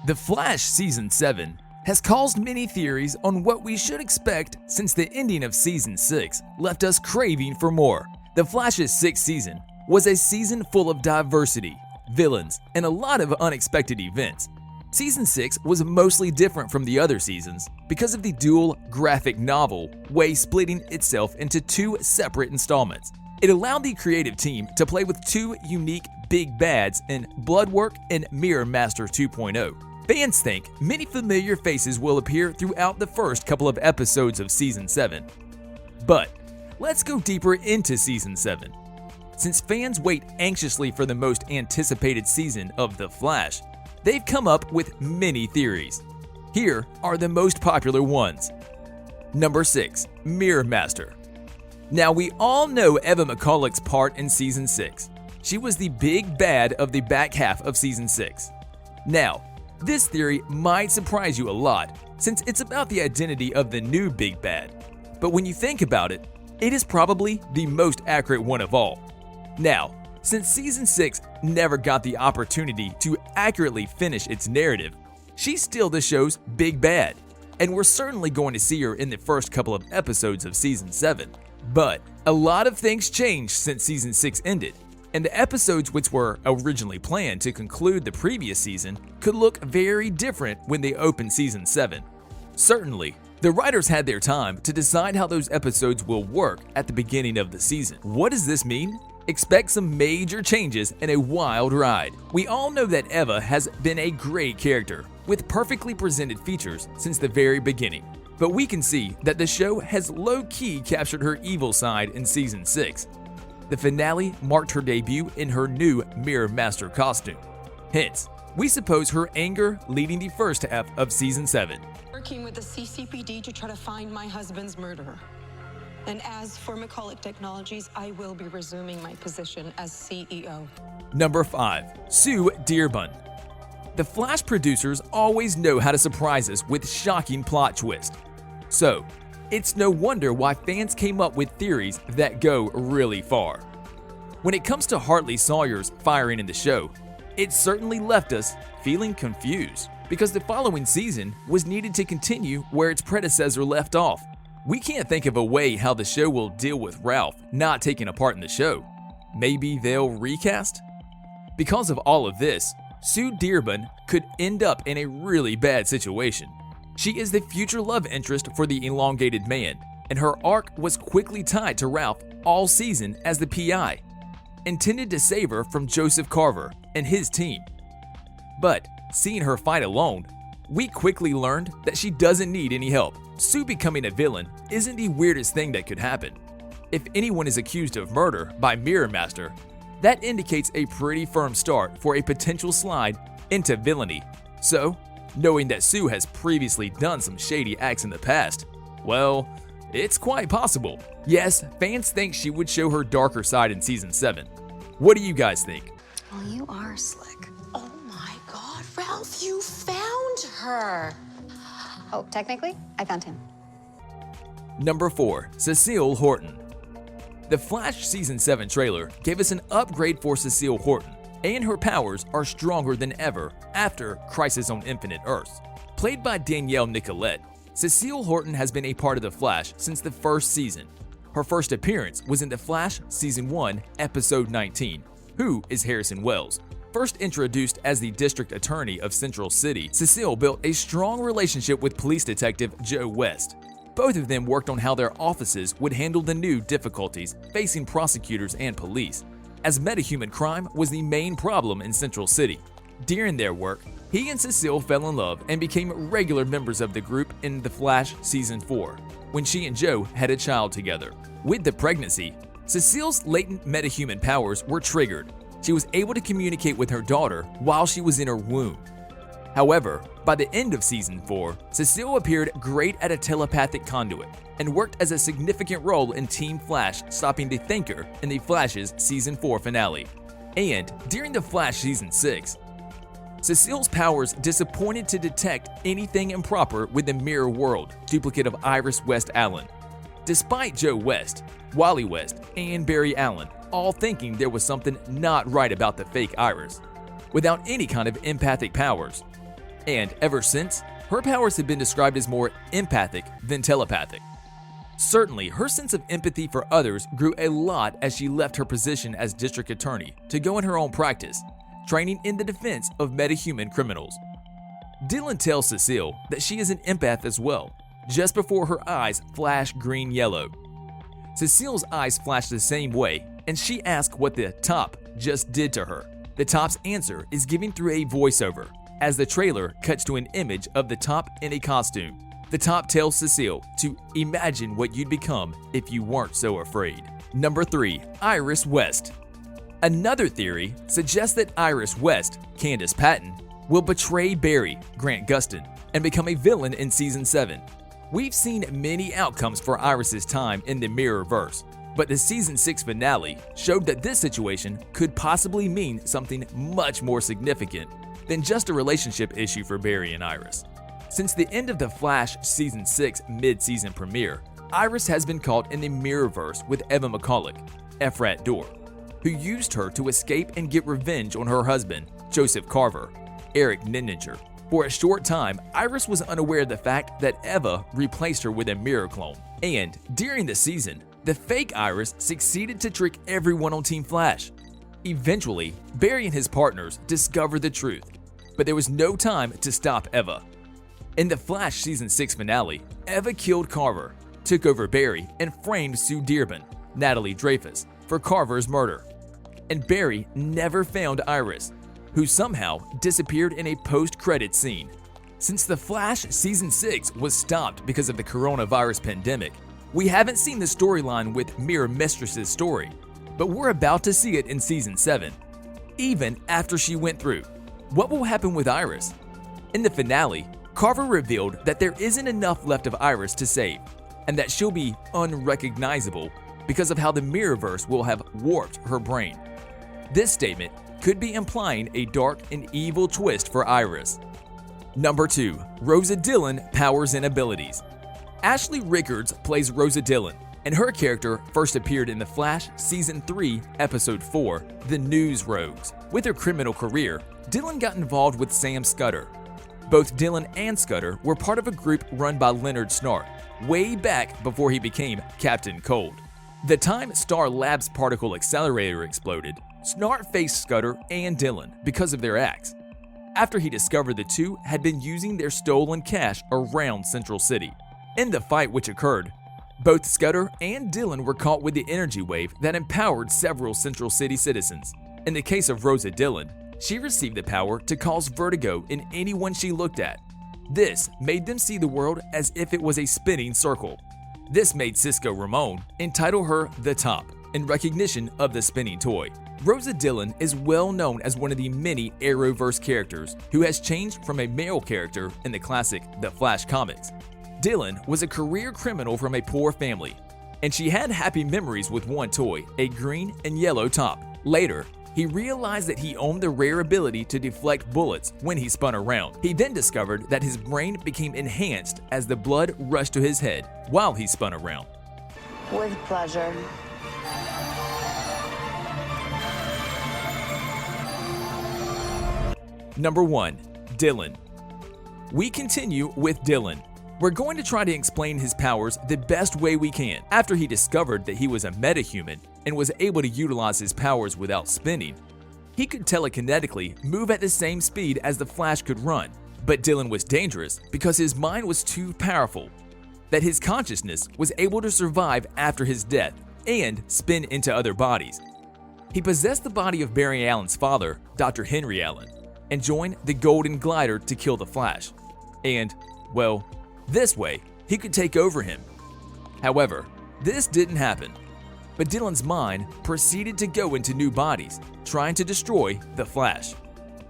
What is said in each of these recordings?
The Flash Season 7 has caused many theories on what we should expect since the ending of Season 6 left us craving for more. The Flash's 6th season was a season full of diversity, villains, and a lot of unexpected events. Season 6 was mostly different from the other seasons because of the dual graphic novel way splitting itself into 2 separate installments. It allowed the creative team to play with 2 unique big bads in Bloodwork and Mirror Master 2.0. Fans think many familiar faces will appear throughout the first couple of episodes of Season 7. But let's go deeper into Season 7. Since fans wait anxiously for the most anticipated season of The Flash, they've come up with many theories. Here are the most popular ones. Number 6. Mirror Master. Now we all know Eva McCulloch's part in Season 6. She was the big bad of the back half of Season 6. Now, this theory might surprise you a lot since it's about the identity of the new big bad. But when you think about it, it is probably the most accurate one of all. Now, since Season 6 never got the opportunity to accurately finish its narrative, she's still the show's big bad, and we're certainly going to see her in the first couple of episodes of Season 7. But a lot of things changed since Season 6 ended, and the episodes which were originally planned to conclude the previous season could look very different when they opened Season 7. Certainly, the writers had their time to decide how those episodes will work at the beginning of the season. What does this mean? Expect some major changes and a wild ride. We all know that Eva has been a great character, with perfectly presented features since the very beginning. But we can see that the show has low-key captured her evil side in Season 6. The finale marked her debut in her new Mirror Master costume. Hence, we suppose her anger leading the first half of Season 7. Working with the CCPD to try to find my husband's murderer. And as for McCulloch Technologies, I will be resuming my position as CEO. Number 5. Sue Dearborn. The Flash producers always know how to surprise us with shocking plot twists. So, it's no wonder why fans came up with theories that go really far. When it comes to Hartley Sawyer's firing in the show, it certainly left us feeling confused because the following season was needed to continue where its predecessor left off. We can't think of a way how the show will deal with Ralph not taking a part in the show. Maybe they'll recast? Because of all of this, Sue Dearborn could end up in a really bad situation. She is the future love interest for the elongated man, and her arc was quickly tied to Ralph all season as the PI, intended to save her from Joseph Carver and his team. But seeing her fight alone, we quickly learned that she doesn't need any help. Sue becoming a villain isn't the weirdest thing that could happen. If anyone is accused of murder by Mirror Master, that indicates a pretty firm start for a potential slide into villainy. So, knowing that Sue has previously done some shady acts in the past, well, it's quite possible. Yes, fans think she would show her darker side in Season 7. What do you guys think? Well, you are slick. Oh my God, Ralph, you found her. Oh, technically, I found him. Number 4. CECILE HORTON. The Flash Season 7 trailer gave us an upgrade for CECILE HORTON, and her powers are stronger than ever after Crisis on Infinite Earths. Played by Danielle Nicolette, CECILE HORTON has been a part of The Flash since the first season. Her first appearance was in The Flash Season 1, Episode 19, Who is Harrison Wells? First introduced as the district attorney of Central City, CECILE built a strong relationship with police detective Joe West. Both of them worked on how their offices would handle the new difficulties facing prosecutors and police, as metahuman crime was the main problem in Central City. During their work, he and CECILE fell in love and became regular members of the group in The Flash Season 4, when she and Joe had a child together. With the pregnancy, CECILE's latent metahuman powers were triggered. She was able to communicate with her daughter while she was in her womb. However, by the end of Season 4, CECILE appeared great at a telepathic conduit and worked as a significant role in Team Flash stopping the Thinker in The Flash's Season 4 finale. And during The Flash Season 6, CECILE's powers disappointed to detect anything improper with the mirror world duplicate of Iris West Allen. Despite Joe West, Wally West, and Barry Allen all thinking there was something not right about the fake Iris, without any kind of empathic powers, And ever since, her powers have been described as more empathic than telepathic. Certainly, her sense of empathy for others grew a lot as she left her position as district attorney to go in her own practice, training in the defense of metahuman criminals. DILLON tells CECILE that she is an empath as well, just before her eyes flash green-yellow. CECILE's eyes flash the same way, and she asks what the top just did to her. The top's answer is given through a voiceover, as the trailer cuts to an image of the top in a costume. The top tells CECILE to imagine what you'd become if you weren't so afraid. Number 3. Iris West. Another theory suggests that Iris West, Candace Patton, will betray Barry, Grant Gustin, and become a villain in Season 7. We've seen many outcomes for Iris's time in the Mirrorverse, but the Season 6 finale showed that this situation could possibly mean something much more significant than just a relationship issue for Barry and Iris. Since the end of The Flash Season 6 mid-season premiere, Iris has been caught in the Mirrorverse with Eva McCulloch, Efrat Dorr, who used her to escape and get revenge on her husband, Joseph Carver, Eric Ninninger. For a short time, Iris was unaware of the fact that Eva replaced her with a mirror clone. And during the season, the fake Iris succeeded to trick everyone on Team Flash. Eventually, Barry and his partners discovered the truth, but there was no time to stop Eva. In the Flash Season 6 finale, Eva killed Carver, took over Barry, and framed Sue Dearborn, Natalie Dreyfus, for Carver's murder. And Barry never found Iris, who somehow disappeared in a post-credits scene. Since The Flash Season 6 was stopped because of the coronavirus pandemic, we haven't seen the storyline with Mirror Mistress's story, but we're about to see it in Season 7. Even after she went through, what will happen with Iris? In the finale, Carver revealed that there isn't enough left of Iris to save, and that she'll be unrecognizable because of how the Mirrorverse will have warped her brain. This statement could be implying a dark and evil twist for Iris. Number 2. Rosa Dillon powers and abilities. Ashley Rickards plays Rosa Dillon, and her character first appeared in The Flash Season 3, Episode 4, The News Rogues. With her criminal career, Dillon got involved with Sam Scudder. Both Dillon and Scudder were part of a group run by Leonard Snart, way back before he became Captain Cold. The time Star Labs' particle accelerator exploded, Snart faced Scudder and Dillon because of their acts, after he discovered the two had been using their stolen cash around Central City. In the fight which occurred, both Scudder and Dillon were caught with the energy wave that empowered several Central City citizens. In the case of Rosa Dillon, she received the power to cause vertigo in anyone she looked at. This made them see the world as if it was a spinning circle. This made Cisco Ramon entitle her the Top in recognition of the spinning toy. Rosa Dillon is well known as one of the many Arrowverse characters who has changed from a male character in the classic The Flash comics. Dillon was a career criminal from a poor family, and she had happy memories with one toy, a green and yellow top. Later, he realized that he owned the rare ability to deflect bullets when he spun around. He then discovered that his brain became enhanced as the blood rushed to his head while he spun around. With pleasure. Number 1. Dillon. We continue with Dillon. We're going to try to explain his powers the best way we can. After he discovered that he was a metahuman and was able to utilize his powers without spinning, he could telekinetically move at the same speed as the Flash could run. But Dillon was dangerous because his mind was too powerful, that his consciousness was able to survive after his death and spin into other bodies. He possessed the body of Barry Allen's father, Dr. Henry Allen, and joined the Golden Glider to kill the Flash. And, well, this way, he could take over him. However, this didn't happen, but Dillon's mind proceeded to go into new bodies, trying to destroy the Flash.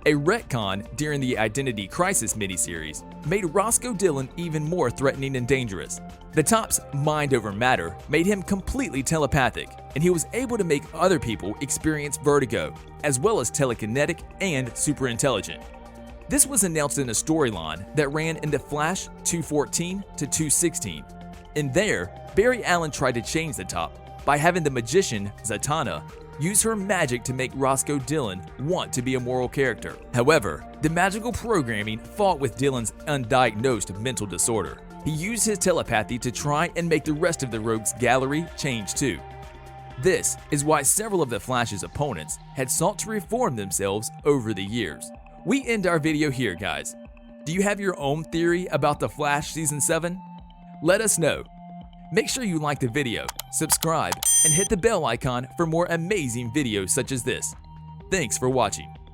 A retcon during the Identity Crisis miniseries made Roscoe Dillon even more threatening and dangerous. The Top's mind over matter made him completely telepathic, and he was able to make other people experience vertigo, as well as telekinetic and superintelligent. This was announced in a storyline that ran in The Flash 214 to 216. In there, Barry Allen tried to change the Top, by having the magician, Zatanna, use her magic to make Roscoe Dillon want to be a moral character. However, the magical programming fought with Dillon's undiagnosed mental disorder. He used his telepathy to try and make the rest of the rogues gallery change too. This is why several of the Flash's opponents had sought to reform themselves over the years. We end our video here, guys. Do you have your own theory about The Flash Season 7? Let us know. Make sure you like the video, subscribe, and hit the bell icon for more amazing videos such as this. Thanks for watching.